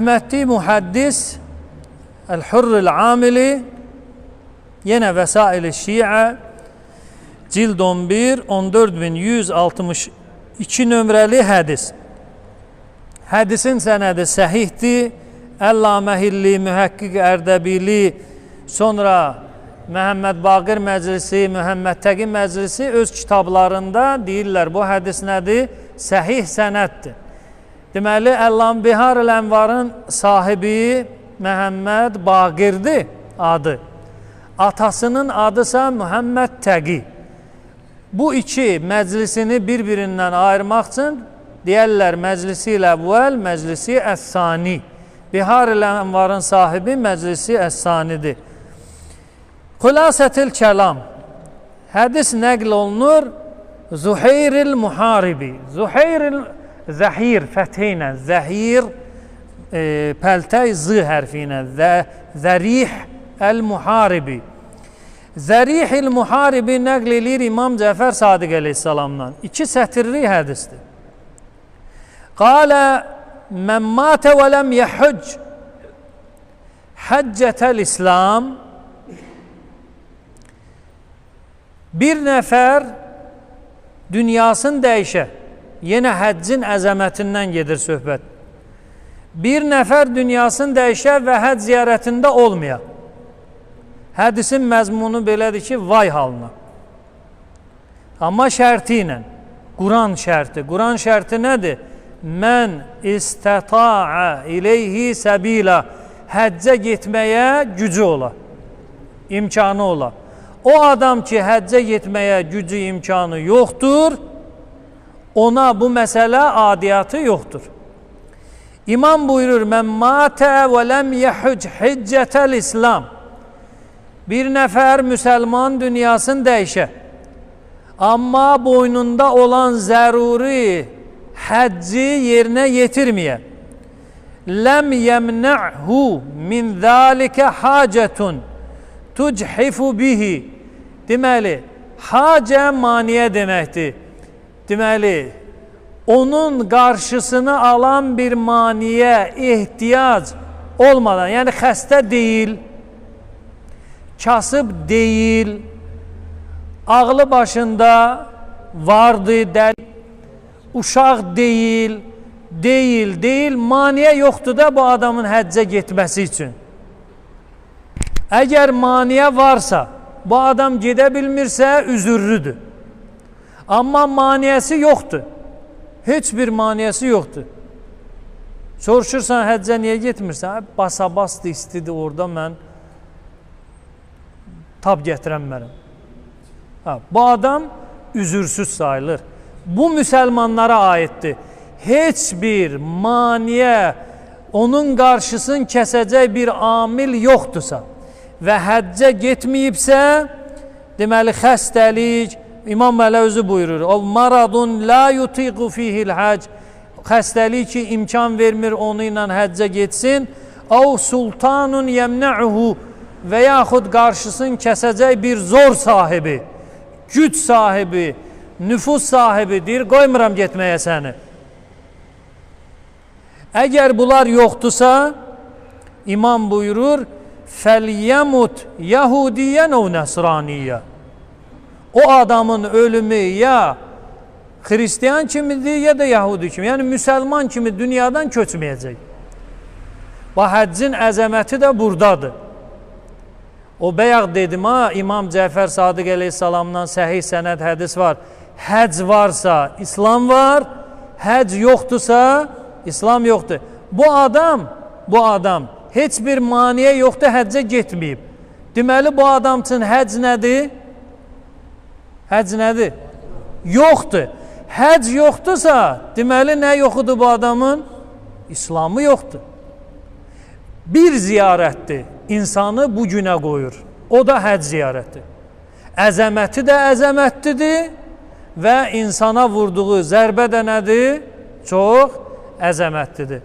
Rəhmətli mühəddis Əl-Hurrul Amili yenə Vəsail-i Şiə cild 11 14162 nömrəli hədis. Hədisin sənədi səhihdir. Əllaməhilli, Mühəqqiq Ərdəbili, sonra Məhəmməd Baqir Məclisi, Məhəmməd Təqi Məclisi öz kitablarında deyirlər bu hədis nədir? Səhih sənəddir. Deməli, Əllam-Bihar-ül-Ənvarın sahibi Məhəmməd Baqirdir adı. Atasının adısa Məhəmməd Təqi. Bu iki məclisini bir-birindən ayırmaq üçün deyərlər məclisi əvvəl, məclisi əs-sani. Bihar-ül-Ənvarın sahibi məclisi əs-sanidir. Xülasətül kəlam. Hədis nəql olunur Zuhayril Muharibi. Zuhayril Zəhir fəthiylə, zəhir pəltəy z hərfi ilə, zərih əl-muharibi. Zərih el-muharibi nəql edir İmam Cəfər Sadiq əleyhissalamdan. 2 sətirli hədisdir. Qalə mən matə və ləm yəhüc həccətəl-İslam. Bir nəfər dünyasını dəyişə. Yenə həccin əzəmətindən gedir söhbət. Bir nəfər dünyasını dəyişə və həcc ziyarətində olmaya. Hədisin məzmunu belədir ki, vay halına. Amma şərti ilə, Quran şərti. Quran şərti nədir? Mən istəta'a ileyhi səbila. Həccə getməyə gücü ola, imkanı ola. O adam ki, həccə getməyə gücü, imkanı yoxdur, ona bu məsələ adiyyatı yoxdur. İmam buyurur, mən matə və ləm yəhüc hiccətəl-İslam. Bir nəfər müsəlman dünyasını dəyişə. Amma boynunda olan zəruri həcci yerinə yetirməyə. Ləm yəmnə'hu min zəlikə hacətun tuchifu bihi. Deməli, hacə maniyə deməkdir. Deməli, onun qarşısını alan bir maniyə, ehtiyac olmadan, yəni xəstə deyil, kasıb deyil, ağlı başında vardı, uşaq deyil, maniyə yoxdur da bu adamın həccə getməsi üçün. Əgər maniyə varsa, bu adam gedə bilmirsə, üzürlüdür. Amma maniyəsi yoxdur. Heç bir maniyəsi yoxdur. Soruşursan, həccə niyə getmirsən? Basa-basdır, istidir, orada mən tab gətirənmərəm. Bu adam üzürsüz sayılır. Bu müsəlmanlara aiddir. Heç bir maniyə, onun qarşısını kəsəcək bir amil yoxdursa və həccə getməyibsə, deməli xəstəlik, İmam Mələ özü buyurur, o maradun la yutiqu fihil həcc, xəstəlik ki, imkan vermir onu ilə həccə getsin, o sultanun yəmnə'uhu və yaxud qarşısını kəsəcək bir zor sahibi, güc sahibi, nüfus sahibi deyir, qoymuram getməyə səni. Əgər bunlar yoxdursa, İmam buyurur, fəlyəmut yəhudiyən o nəsraniyyə. O adamın ölümü ya Hristiyan kimidir, ya da Yahudi kimi. Yəni, müsəlman kimi dünyadan köçməyəcək. Bu həccin əzəməti də buradadır. O bayaq dedim, İmam Cəfər Sadiq əleyhissalamdan səhih sənəd hədis var. Həcc varsa, İslam var. Həcc yoxdursa, İslam yoxdur. Bu adam heç bir maniyə yoxdur, həccə getməyib. Deməli, bu adam üçün həcc nədir? Həcc nədir? Yoxdur. Həcc yoxdursa, deməli, nə yoxudur bu adamın? İslamı yoxdur. Bir ziyarətdir, insanı bu günə qoyur. O da həcc ziyarəti. Əzəməti də əzəmətlidir və insana vurduğu zərbə də nədir? Çox əzəmətlidir.